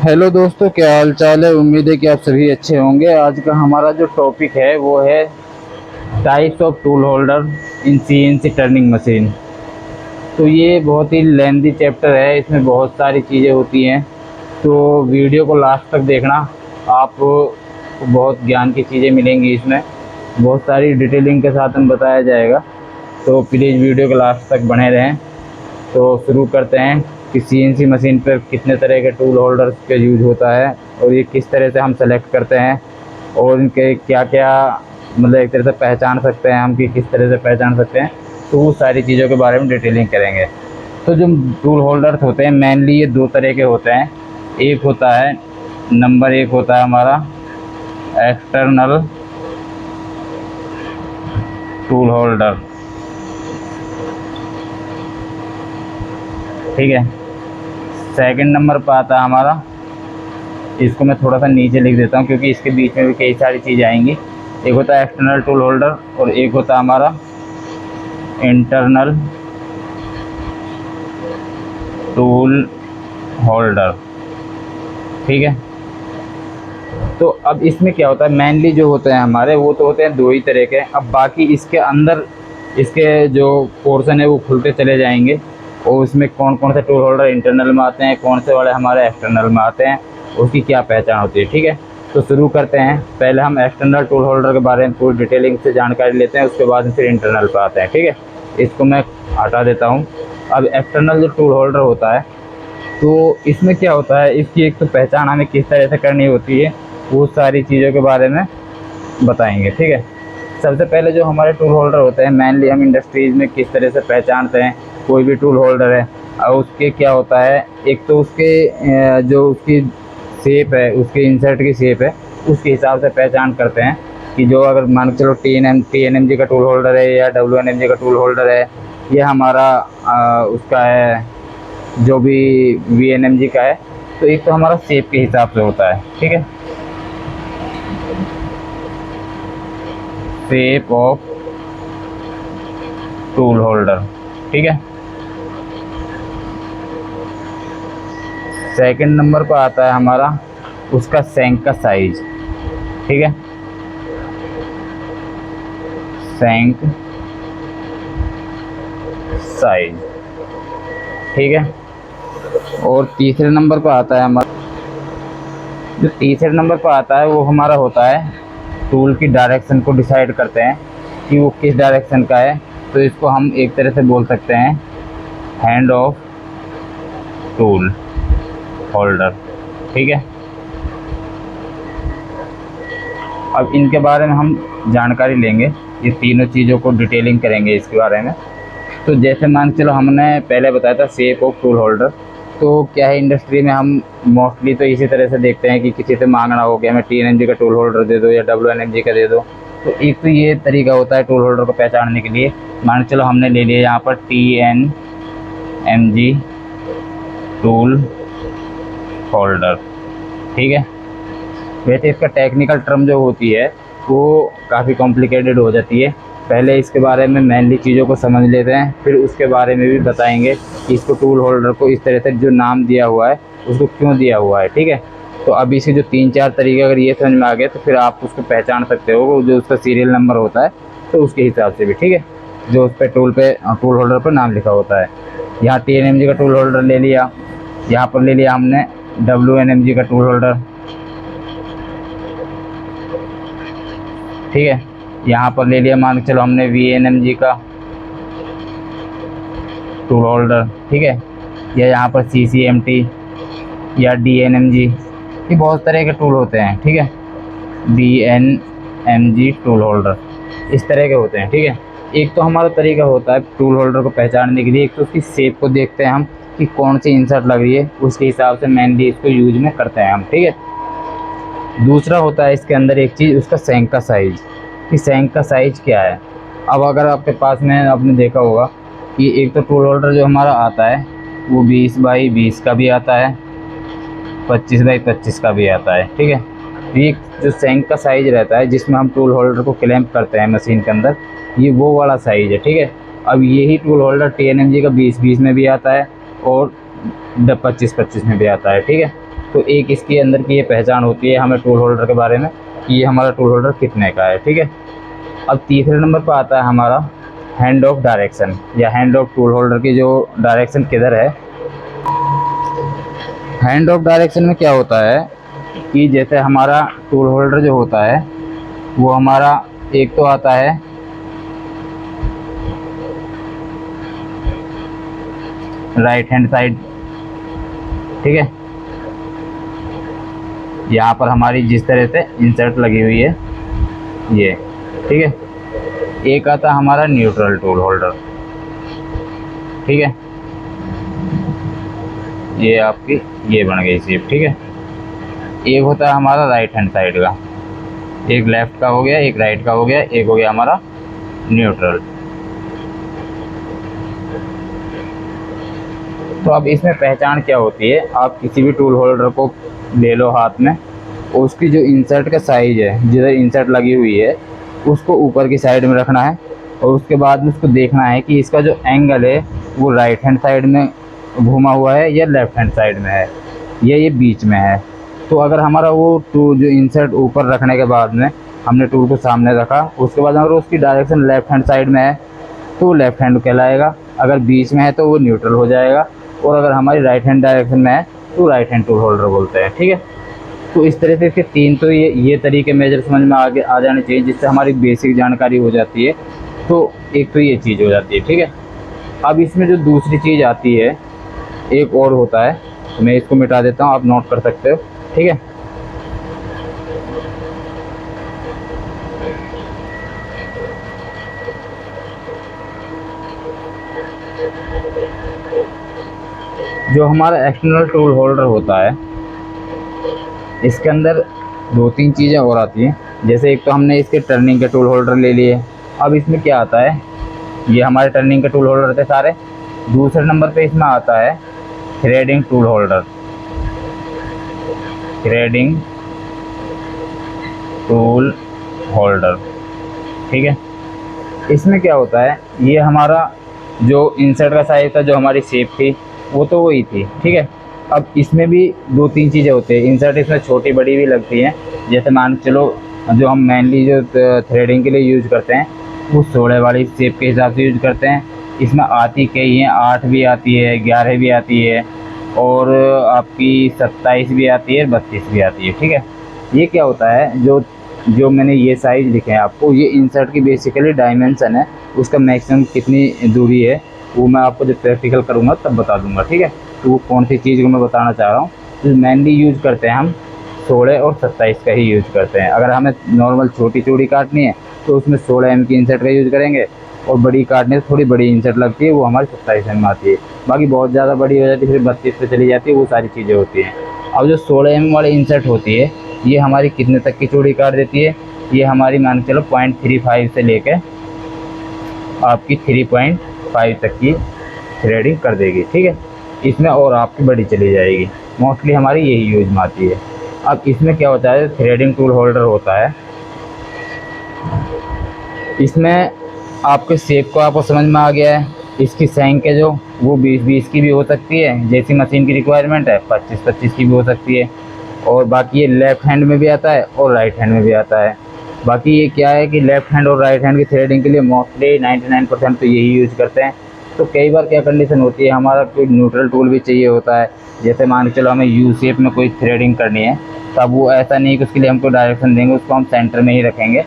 Hello दोस्तों, क्या हाल चाल है। उम्मीद है कि आप सभी अच्छे होंगे। आज का हमारा जो टॉपिक है वो है types of tool holder in CNC turning machine. तो ये बहुत ही लेंदी चैप्टर है, इसमें बहुत सारी चीज़ें होती हैं। तो वीडियो को लास्ट तक देखना, आपको बहुत ज्ञान की चीज़ें मिलेंगी। इसमें बहुत सारी डिटेलिंग के साथ में बताया जाएगा, तो प्लीज़ वीडियो के लास्ट तक बने रहें। तो शुरू करते हैं कि सीएनसी मशीन पर कितने तरह के टूल होल्डर्स का यूज होता है और ये किस तरह से हम सेलेक्ट करते हैं और इनके क्या क्या मतलब एक तरह से पहचान सकते हैं हम कि किस तरह से पहचान सकते हैं। तो वो सारी चीज़ों के बारे में डिटेलिंग करेंगे। तो जो टूल होल्डर्स होते हैं मेनली ये दो तरह के होते हैं। एक होता है नंबर एक होता है हमारा एक्सटर्नल टूल होल्डर, ठीक है। सेकंड नंबर पर आता है हमारा, इसको मैं थोड़ा सा नीचे लिख देता हूँ क्योंकि इसके बीच में भी कई सारी चीज़ें आएंगी। एक होता है एक्सटर्नल टूल होल्डर और एक होता है हमारा इंटरनल टूल होल्डर, ठीक है। तो अब इसमें क्या होता है, मेनली जो होते हैं हमारे वो तो होते हैं दो ही तरह के। अब बाकी इसके अंदर इसके जो पोर्शन है वो खुलते चले जाएंगे और उसमें कौन कौन से टूल होल्डर इंटरनल में आते हैं, कौन से वाले हमारे एक्सटर्नल में आते हैं, उसकी क्या पहचान होती है, ठीक है। तो शुरू करते हैं। पहले हम एक्सटर्नल टूल होल्डर के बारे में पूरी डिटेलिंग से जानकारी लेते हैं, उसके बाद फिर इंटरनल पर आते हैं, ठीक है। इसको मैं हटा देता हूँ। अब एक्सटर्नल जो टूल होल्डर होता है तो इसमें क्या होता है, इसकी एक तो पहचान हमें किस तरह से करनी होती है वो सारी चीज़ों के बारे में बताएंगे, ठीक है। सबसे पहले जो हमारे टूल होल्डर होते हैं मेनली हम इंडस्ट्रीज़ में किस तरह से पहचानते हैं कोई भी टूल होल्डर है। और उसके क्या होता है, एक तो उसके जो उसकी शेप है, उसके इंसर्ट की शेप है, उसके हिसाब से पहचान करते हैं कि जो अगर मान के चलो टी एन एम जी का टूल होल्डर है या WN-MG का टूल होल्डर है, ये हमारा उसका है जो भी VNMG का है। तो एक तो हमारा शेप के हिसाब से होता है, ठीक है, शेप ऑफ टूल होल्डर, ठीक है। सेकंड नंबर पर आता है हमारा उसका शैंक का साइज, ठीक है, शैंक साइज, ठीक है। और तीसरे नंबर पर आता है हमारा, जो तीसरे नंबर पर आता है वो हमारा होता है टूल की डायरेक्शन को डिसाइड करते हैं कि वो किस डायरेक्शन का है। तो इसको हम एक तरह से बोल सकते हैं हैंड ऑफ टूल होल्डर, ठीक है। अब इनके बारे में हम जानकारी लेंगे, ये तीनों चीज़ों को डिटेलिंग करेंगे इसके बारे में। तो जैसे मान के चलो हमने पहले बताया था शेप ऑफ टूल होल्डर, तो क्या है इंडस्ट्री में हम मोस्टली तो इसी तरह से देखते हैं कि किसी से मांगना हो गया हमें टी-एन-एम-जी का टूल होल्डर दे दो या WN-MG का दे दो। तो एक तो ये तरीका होता है टूल होल्डर को पहचानने के लिए। मान के चलो हमने ले लिया यहाँ पर टी-एन-एम-जी टूल होल्डर, ठीक है। वैसे इसका टेक्निकल टर्म जो होती है वो काफ़ी कॉम्प्लिकेटेड हो जाती है। पहले इसके बारे में मेनली चीज़ों को समझ लेते हैं, फिर उसके बारे में भी बताएंगे कि इसको टूल होल्डर को इस तरह से जो नाम दिया हुआ है उसको क्यों दिया हुआ है, ठीक है। तो अभी से जो तीन चार तरीके अगर ये समझ में आ गए तो फिर आप उसको पहचान सकते हो जो उसका सीरियल नंबर होता है, तो उसके हिसाब से भी, ठीक है, जो उस पर टूल होल्डर पर नाम लिखा होता है। यहाँ टी-एन-एम-जी का टूल होल्डर ले लिया, यहाँ पर ले लिया हमने WN-MG का टूल होल्डर, ठीक है। यहाँ पर ले लिया मान के चलो हमने VN-MG का टूल होल्डर, ठीक है। या यहाँ पर CCMT या DN-MG, ये बहुत तरह के टूल होते हैं, ठीक है। DN-MG टूल होल्डर इस तरह के होते हैं, ठीक है। एक तो हमारा तरीका होता है टूल होल्डर को पहचानने के लिए, एक तो उसकी शेप को देखते हैं हम कि कौन सी इंसर्ट लग रही है, उसके हिसाब से मेनली इसको यूज में करते हैं हम, ठीक है। दूसरा होता है इसके अंदर एक चीज़ उसका शैंक का साइज़, कि शैंक का साइज़ क्या है। अब अगर आपके पास में आपने देखा होगा कि एक तो टूल होल्डर जो हमारा आता है वो 20x20 का भी आता है, 25x25 का भी आता है, ठीक है। तो ये जो शैंक का साइज़ रहता है जिसमें हम टूल होल्डर को क्लैंप करते हैं मशीन के अंदर, ये वो वाला साइज़ है, ठीक है। अब यही टूल होल्डर टी-एन-एम-जी का 20x20 में भी आता है और 25x25 में भी आता है, ठीक है। तो एक इसके अंदर की ये पहचान होती है हमें टूल होल्डर के बारे में कि ये हमारा टूल होल्डर कितने का है, ठीक है। अब तीसरे नंबर पर आता है हमारा हैंड ऑफ डायरेक्शन, या हैंड ऑफ टूल होल्डर की जो डायरेक्शन किधर है। हैंड ऑफ डायरेक्शन में क्या होता है कि जैसे हमारा टूल होल्डर जो होता है वो हमारा एक तो आता है राइट हैंड साइड, ठीक है। यहाँ पर हमारी जिस तरह से इंसर्ट लगी हुई है ये, ठीक है। एक आता है हमारा न्यूट्रल टूल होल्डर, ठीक है। ये आपकी ये बन गई शेप, ठीक है। एक होता है हमारा राइट हैंड साइड का, एक लेफ्ट का हो गया, एक राइट का हो गया, एक हो गया हमारा न्यूट्रल। तो अब इसमें पहचान क्या होती है, आप किसी भी टूल होल्डर को ले लो हाथ में, उसकी जो इंसर्ट का साइज है, जिधर इंसर्ट लगी हुई है उसको ऊपर की साइड में रखना है, और उसके बाद में उसको देखना है कि इसका जो एंगल है वो राइट हैंड साइड में घूमा हुआ है या लेफ्ट हैंड साइड में है, या ये बीच में है। तो अगर हमारा वो टूल जो इंसर्ट ऊपर रखने के बाद में हमने टूल को सामने रखा, उसके बाद अगर उसकी डायरेक्शन लेफ्ट हैंड साइड में है तो लेफ्ट हैंड कहलाएगा, अगर बीच में है तो वो न्यूट्रल हो जाएगा, और अगर हमारी राइट हैंड डायरेक्शन में है तो राइट हैंड टूल होल्डर बोलते हैं, ठीक है। तो इस तरह से इसके तीन तो ये तरीके मेजर समझ में आगे आ जाने चाहिए, जिससे हमारी बेसिक जानकारी हो जाती है। तो एक तो ये चीज़ हो जाती है, ठीक है। अब इसमें जो दूसरी चीज़ आती है एक और होता है, तो मैं इसको मिटा देता हूँ, आप नोट कर सकते हो, ठीक है। जो हमारा एक्सटर्नल टूल होल्डर होता है इसके अंदर दो तीन चीज़ें और आती हैं। जैसे एक तो हमने इसके टर्निंग के टूल होल्डर ले लिए, अब इसमें क्या आता है, ये हमारे टर्निंग के टूल होल्डर थे सारे। दूसरे नंबर पे इसमें आता है threading tool holder, threading tool holder, ठीक है। इसमें क्या होता है, ये हमारा जो इंसर्ट का साइज था, जो हमारी शेप थी वो तो वही थी, ठीक है। अब इसमें भी दो तीन चीज़ें होती हैं, इंसर्ट इसमें छोटी बड़ी भी लगती हैं। जैसे मान के चलो जो हम मेनली जो थ्रेडिंग के लिए यूज़ करते हैं वो 16 वाली शेप के हिसाब से यूज़ करते हैं। इसमें आती कई हैं, 8 भी आती है, 11 भी आती है, और आपकी 27 भी आती है, 32 भी आती है, ठीक है। ये क्या होता है, जो जो मैंने ये साइज़ लिखे हैं आपको, ये इंसर्ट की बेसिकली डायमेंशन है, उसका मैक्सिमम कितनी दूरी है वो मैं आपको जब प्रैक्टिकल करूँगा तब बता दूँगा, ठीक है। तो वो कौन सी चीज़ को मैं बताना चाह रहा हूँ, तो मेनली यूज़ करते हैं हम 16 और 27 का ही यूज़ करते हैं। अगर हमें नॉर्मल छोटी चूड़ी काटनी है तो उसमें 16 एम की इंसर्ट का यूज़ करेंगे, और बड़ी काटने से थोड़ी बड़ी इंसर्ट लगती है, वो हमारी 27 एम आती है। बाकी बहुत ज़्यादा बड़ी हो जाती है फिर 32 पे चली जाती है, वो सारी चीज़ें होती हैं। अब जो 16 एम वाली इंसर्ट होती है ये हमारी कितने तक की चूड़ी काट देती है, ये हमारी मान के चलो 0.35 से लेके आपकी 3.5 तक की थ्रेडिंग कर देगी, ठीक है। इसमें और आपकी बड़ी चली जाएगी, मोस्टली हमारी यही यूज में आती है। अब इसमें क्या होता है, थ्रेडिंग टूल होल्डर होता है, इसमें आपके शेप को आपको समझ में आ गया है। इसकी सैंक है जो वो 20-20 की भी हो सकती है, जैसी मशीन की रिक्वायरमेंट है, 25-25 की भी हो सकती है। और बाकी ये लेफ़्ट हैंड में भी आता है और राइट हैंड में भी आता है। बाकी ये क्या है कि लेफ़्ट हैंड और राइट हैंड की थ्रेडिंग के लिए मोस्टली 99% तो यही यूज़ करते हैं। तो कई बार क्या कंडीशन होती है, हमारा कोई न्यूट्रल टूल भी चाहिए होता है, जैसे मान के चलो हमें यू शेप में कोई थ्रेडिंग करनी है, तब वो ऐसा नहीं कि उसके लिए हमको डायरेक्शन देंगे, उसको हम सेंटर में ही रखेंगे,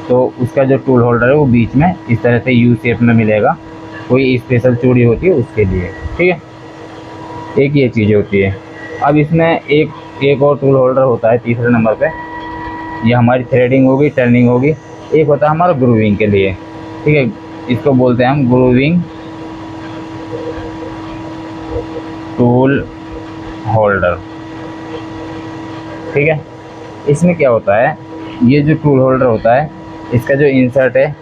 तो उसका जो टूल होल्डर है वो बीच में इस तरह से यू शेप में मिलेगा। कोई स्पेशल चूड़ी होती है उसके लिए, ठीक है। एक ये चीज़ होती है। अब इसमें एक और टूल होल्डर होता है तीसरे नंबर पे, ये हमारी थ्रेडिंग होगी, टर्निंग होगी। एक होता है हमारा ग्रूविंग के लिए, ठीक है, इसको बोलते हैं हम ग्रूविंग टूल होल्डर, ठीक है। इसमें क्या होता है, ये जो टूल होल्डर होता है इसका जो इंसर्ट है,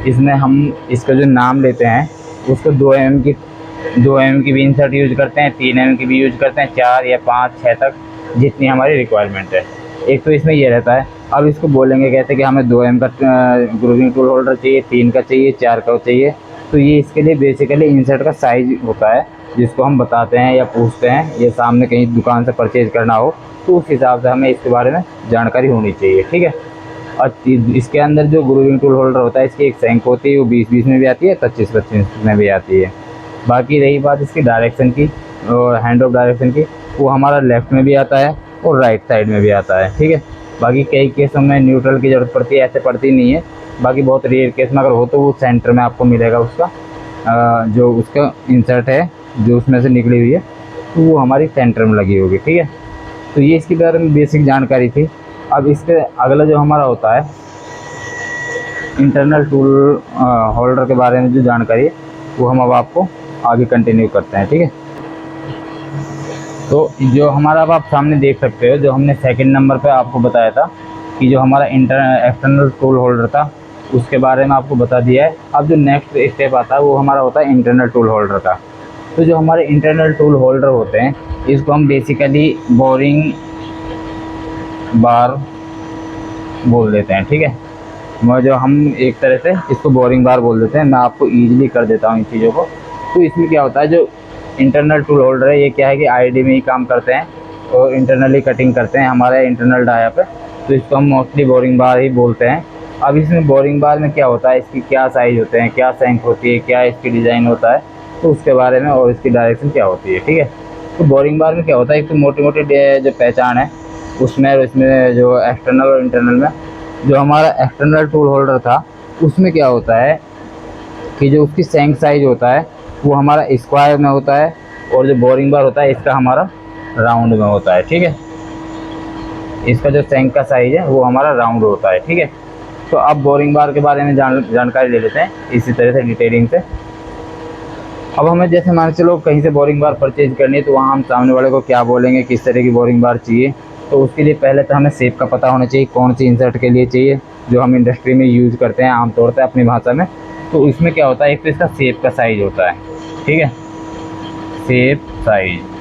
इसमें हम इसका जो नाम लेते हैं उसको 2 mm की भी इंसर्ट यूज़ करते हैं, 3 mm की भी यूज़ करते हैं, 4 या 5 6 तक जितनी हमारी रिक्वायरमेंट है। एक तो इसमें ये रहता है। अब इसको बोलेंगे कैसे कि हमें 2 mm का ग्रूविंग टूल होल्डर चाहिए, 3 का चाहिए, 4 का चाहिए, तो ये इसके लिए बेसिकली इंसर्ट का साइज़ होता है जिसको हम बताते हैं या पूछते हैं, या सामने कहीं दुकान से परचेज़ करना हो तो उस हिसाब से हमें इसके बारे में जानकारी होनी चाहिए, ठीक है। और इसके अंदर जो ग्रूविंग टूल होल्डर होता है, इसकी एक सैंक होती है, वो 20-20 में भी आती है, 25-25 में भी आती है। बाकी रही बात इसकी डायरेक्शन की और हैंड ऑफ डायरेक्शन की, वो हमारा लेफ़्ट में भी आता है और राइट साइड में भी आता है, ठीक है। बाकी कई केसों में न्यूट्रल की ज़रूरत पड़ती है, ऐसे पड़ती नहीं है। बाकी बहुत रेयर केस में अगर हो तो वो सेंटर में आपको मिलेगा उसका जो उसका इंसर्ट है, जो उसमें से निकली हुई है, तो वो हमारी सेंटर में लगी होगी, ठीक है। तो ये इसके बारे में बेसिक जानकारी थी। अब इसके अगला जो हमारा होता है इंटरनल टूल होल्डर के बारे में जो जानकारी है, वो हम अब आपको आगे कंटिन्यू करते हैं, ठीक है। तो जो हमारा अब आप सामने देख सकते हो, जो हमने सेकंड नंबर पे आपको बताया था कि जो हमारा एक्सटर्नल टूल होल्डर था, उसके बारे में आपको बता दिया है। अब जो नेक्स्ट स्टेप आता है वो हमारा होता है इंटरनल टूल होल्डर का। तो जो हमारे इंटरनल टूल होल्डर होते हैं, इसको हम बेसिकली बोरिंग बार बोल देते हैं, ठीक है। जो हम एक तरह से इसको बोरिंग बार बोल देते हैं। मैं आपको ईजिली कर देता हूँ इन चीज़ों को। तो इसमें क्या होता है, जो इंटरनल टूल होल्डर है, ये क्या है कि आईडी में ही काम करते हैं और इंटरनली कटिंग करते हैं हमारे इंटरनल डाया पे। तो इसको हम मोस्टली बोरिंग बार ही बोलते हैं। अब इसमें बोरिंग बार में क्या होता है, इसकी क्या साइज़ होते हैं, क्या सैंक होती है, क्या इसकी डिज़ाइन होता है, तो उसके बारे में, और इसकी डायरेक्शन क्या होती है, ठीक है। तो बोरिंग बार में क्या होता है, एक तो मोटी मोटी जो पहचान है उसमें, और इसमें जो एक्सटर्नल और इंटरनल में, जो हमारा एक्सटर्नल टूल होल्डर था उसमें क्या होता है कि जो उसकी सैंक साइज़ होता है वो हमारा स्क्वायर में होता है, और जो बोरिंग बार होता है इसका हमारा राउंड में होता है, ठीक है। इसका जो सैंक का साइज़ है वो हमारा राउंड होता है, ठीक है। तो अब बोरिंग बार के बारे में जानकारी ले लेते हैं इसी तरह से डिटेलिंग से। अब हमें जैसे मान के चलो कहीं से बोरिंग बार परचेज करनी है, तो वहाँ हम सामने वाले को क्या बोलेंगे, किस तरह की बोरिंग बार चाहिए। तो उसके लिए पहले तो हमें शेप का पता होना चाहिए, कौन सी इंसर्ट के लिए चाहिए, जो हम इंडस्ट्री में यूज़ करते हैं आमतौर पर अपनी भाषा में। तो इसमें क्या होता है, एक तो इसका शेप का साइज़ होता है, ठीक है, शेप साइज़।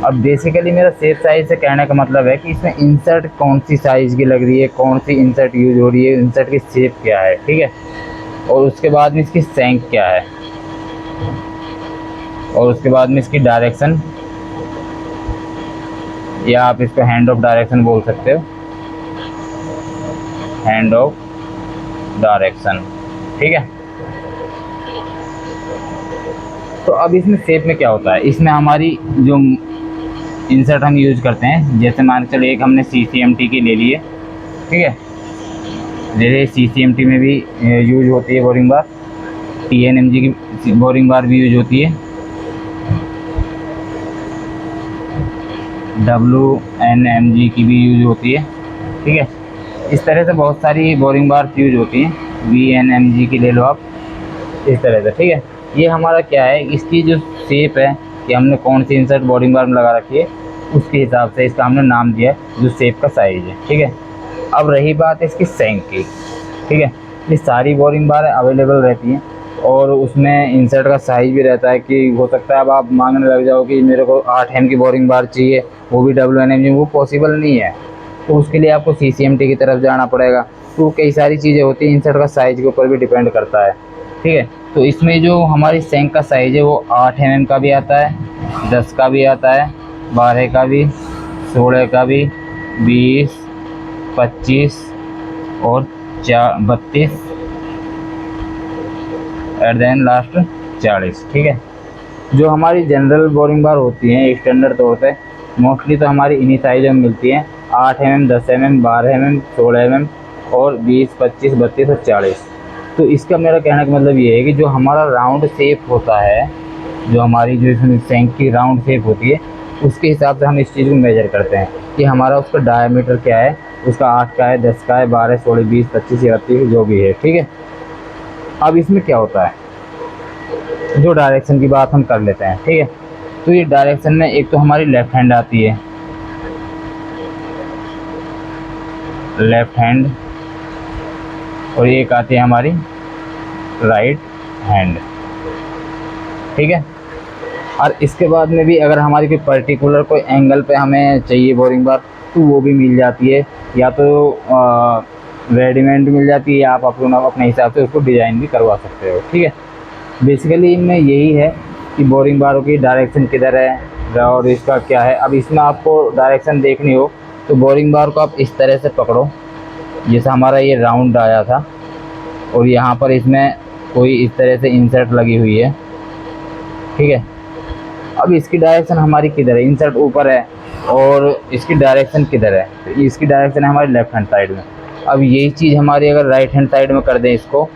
अब बेसिकली मेरा शेप साइज़ से कहने का मतलब है कि इसमें इंसर्ट कौन सी साइज़ की लग रही है, कौन सी इंसर्ट यूज़ हो रही है, इंसर्ट की शेप क्या है, ठीक है, और उसके बाद में इसकी सैंक क्या है, और उसके बाद में इसकी डायरेक्शन, या आप इसको हैंड ऑफ डायरेक्शन बोल सकते हो, हैंड ऑफ डायरेक्शन, ठीक है। तो अब इसमें शेप में क्या होता है, इसमें हमारी जो इंसर्ट हम यूज़ करते हैं, जैसे मान के चलो एक हमने CCMT की ले ली है, ठीक है। जैसे CCMT में भी यूज होती है बोरिंग बार, TNMG की बोरिंग बार भी यूज होती है, WNMG की भी यूज होती है, ठीक है। इस तरह से बहुत सारी बोरिंग बार यूज होती हैं, VNMG की ले लो आप, इस तरह से, ठीक है। ये हमारा क्या है, इसकी जो शेप है कि हमने कौन सी इंसर्ट बोरिंग बार में लगा रखी है, उसके हिसाब से इसका हमने नाम दिया है, जो शेप का साइज़ है, ठीक है। अब रही बात इसकी सैंक की, ठीक है। ये सारी बोरिंग बार अवेलेबल रहती हैं, और उसमें इंसर्ट का साइज़ भी रहता है कि हो सकता है अब आप मांगने लग जाओ कि मेरे को 8 M की बोरिंग बार चाहिए, वो भी WNMG, वो पॉसिबल नहीं है। तो उसके लिए आपको CCMT की तरफ जाना पड़ेगा। तो कई सारी चीज़ें होती हैं, इंसर्ट का साइज़ के ऊपर भी डिपेंड करता है, ठीक है। तो इसमें जो हमारी सैंक का साइज़ है वो 8 mm का भी आता है, 10 का भी आता है, 12 का भी, 16 का भी, 20, 25 और 32 एट द एंड लास्ट 40, ठीक है। जो हमारी जनरल बोरिंग बार होती हैं स्टैंडर्ड तौर पे, मोस्टली तो हमारी इन्हीं साइज़ में मिलती हैं, 8 mm, 10 mm, 12 mm, 16 mm और 20, 25, 32 और 40। तो इसका मेरा कहने का मतलब ये है कि जो हमारा राउंड शेप होता है, जो हमारी जो इसमें सैंक की राउंड शेप होती है, उसके हिसाब से हम इस चीज़ को मेजर करते हैं कि हमारा उसका डायमीटर क्या है, उसका 8 का है, 10 का है, 12, 16, 20, 25, 31 जो भी है, ठीक है। अब इसमें क्या होता है, जो डायरेक्शन की बात हम कर लेते हैं, ठीक है। तो ये डायरेक्शन में एक तो हमारी लेफ़्ट हैंड आती है, लेफ़्ट हैंड, और एक आती है हमारी राइट हैंड, ठीक है। और इसके बाद में भी अगर हमारी कोई पर्टिकुलर कोई एंगल पे हमें चाहिए बोरिंग बार, तो वो भी मिल जाती है, या तो रेडीमेड मिल जाती है, या आप अपने हिसाब से उसको डिज़ाइन भी करवा सकते हो, ठीक है। बेसिकली इनमें यही है कि बोरिंग बारों की डायरेक्शन किधर है और इसका क्या है। अब इसमें आपको डायरेक्शन देखनी हो तो बोरिंग बार को आप इस तरह से पकड़ो, जैसा हमारा ये राउंड आया था, और यहाँ पर इसमें कोई इस तरह से इंसर्ट लगी हुई है, ठीक है। अब इसकी डायरेक्शन हमारी किधर है, इंसर्ट ऊपर है और इसकी डायरेक्शन किधर है, तो इसकी डायरेक्शन है हमारी लेफ्ट हैंड साइड में। अब यही चीज़ हमारी अगर राइट हैंड साइड में कर दें इसको,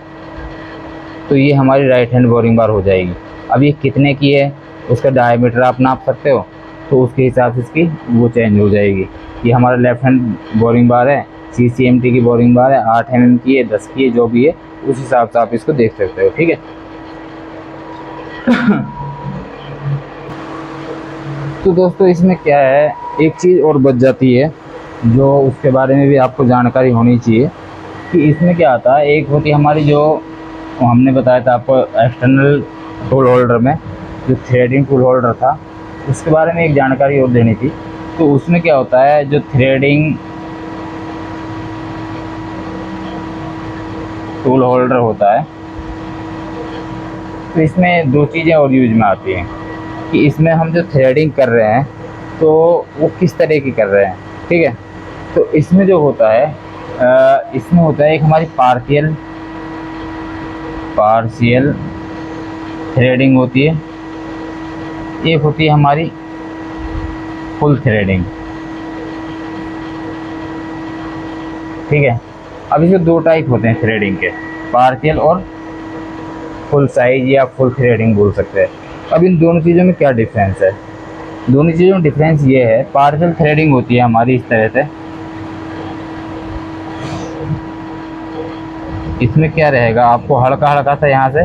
तो ये हमारी राइट हैंड बोरिंग बार हो जाएगी। अब ये कितने की है उसका डायमीटर आप नाप सकते हो, तो उसके हिसाब से इसकी वो चेंज हो जाएगी। ये हमारा लेफ्ट हैंड बोरिंग बार है, CCMT की बोरिंग बार है, 8 mm की है, 10 की है, जो भी है उस हिसाब से आप इसको देख सकते हो, ठीक है। तो दोस्तों इसमें क्या है, एक चीज़ और बच जाती है जो उसके बारे में भी आपको जानकारी होनी चाहिए कि इसमें क्या आता है। एक होती है हमारी जो हमने बताया था आपको एक्सटर्नल टूल होल्डर में जो थ्रेडिंग टूल होल्डर था, उसके बारे में एक जानकारी और देनी थी। तो उसमें क्या होता है, जो थ्रेडिंग टूल होल्डर होता है, तो इसमें दो चीज़ें और यूज में आती हैं कि इसमें हम जो थ्रेडिंग कर रहे हैं तो वो किस तरह की कर रहे हैं, ठीक है। तो इसमें जो होता है इसमें होता है एक हमारी पार्शियल थ्रेडिंग होती है, एक होती है हमारी फुल थ्रेडिंग, ठीक है। अब इसमें दो टाइप होते हैं थ्रेडिंग के, पार्शियल और फुल साइज या फुल थ्रेडिंग बोल सकते हैं। अब इन दोनों चीज़ों में क्या डिफरेंस है, दोनों चीज़ों में डिफरेंस ये है, पार्शियल थ्रेडिंग होती है हमारी इस तरह से, इसमें क्या रहेगा, आपको हल्का हल्का सा यहाँ से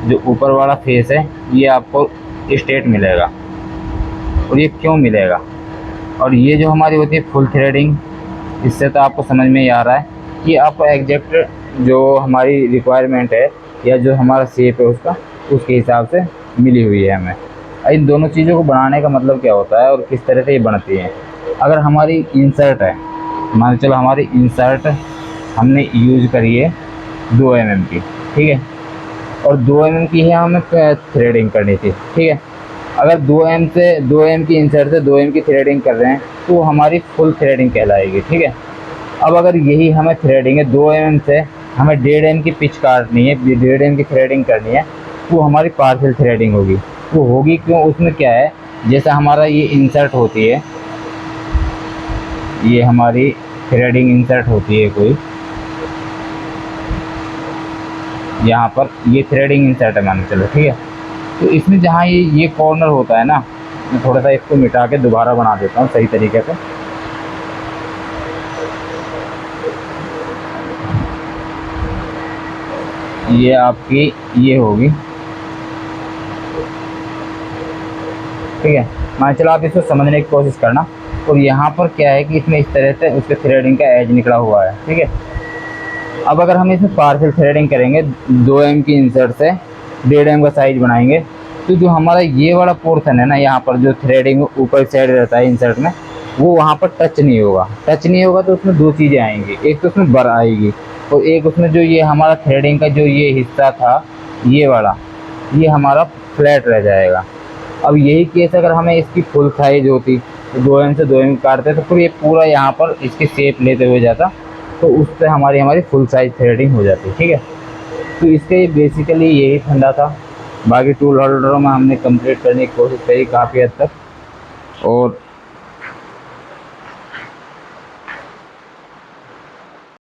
जो ऊपर वाला फेस है ये आपको स्ट्रेट मिलेगा। और ये क्यों मिलेगा, और ये जो हमारी होती है फुल थ्रेडिंग, इससे तो आपको समझ में ही आ रहा है कि आपको एग्जैक्ट जो हमारी रिक्वायरमेंट है या जो हमारा शेप है उसका, उसके हिसाब से मिली हुई है हमें। इन दोनों चीज़ों को बनाने का मतलब क्या होता है और किस तरह से ये बनती हैं। अगर हमारी इंसर्ट है, मान चलो हमारी इंसर्ट हमने यूज करी है 2 mm की, ठीक है, और 2 mm की है हमें थ्रेडिंग करनी थी, ठीक है। अगर 2 mm की इंसर्ट से 2 mm की थ्रेडिंग कर रहे हैं तो हमारी फुल थ्रेडिंग कहलाएगी, ठीक है। अब अगर यही हमें थ्रेडिंग है 2 mm से हमें 1.5 mm की पिच काटनी है, 1.5 mm की थ्रेडिंग करनी है, वो हमारी पार्शियल थ्रेडिंग होगी। वो होगी क्यों, उसमें क्या है, जैसा हमारा ये इंसर्ट होती है, ये हमारी थ्रेडिंग इंसर्ट होती है कोई, यहाँ पर ये थ्रेडिंग इंसर्ट है मान चलो, ठीक है। तो इसमें जहाँ ये कॉर्नर होता है ना, मैं थोड़ा सा इसको मिटा के दोबारा बना देता हूँ सही तरीके से। ये आपकी ये होगी, ठीक है। मान चलो आप इसको समझने की कोशिश करना। और यहाँ पर क्या है कि इसमें इस तरह से उसके थ्रेडिंग का एज निकला हुआ है, ठीक है। अब अगर हम इसमें पार्शियल थ्रेडिंग करेंगे 2 mm की इंसर्ट से 1.5 mm का साइज बनाएंगे, तो जो हमारा ये वाला पोर्शन है ना, यहाँ पर जो थ्रेडिंग ऊपर साइड रहता है इंसर्ट में, वो वहाँ पर टच नहीं होगा। टच नहीं होगा तो उसमें दो चीज़ें आएंगी, एक तो उसमें बर आएगी और एक उसमें जो ये हमारा थ्रेडिंग का जो ये हिस्सा था ये वाला, ये हमारा फ्लैट रह जाएगा। अब यही केस अगर हमें इसकी फुल साइज होती तो 2 mm से 2 mm काटते तो फिर ये पूरा यहाँ पर इसकी शेप लेते हुए जाता, तो उससे हमारी फुल साइज थ्रेडिंग हो जाती, ठीक है। तो इसके बेसिकली यही फंडा था। बाकी टूल होल्डरों में हमने कंप्लीट करने की कोशिश करी काफ़ी हद तक, और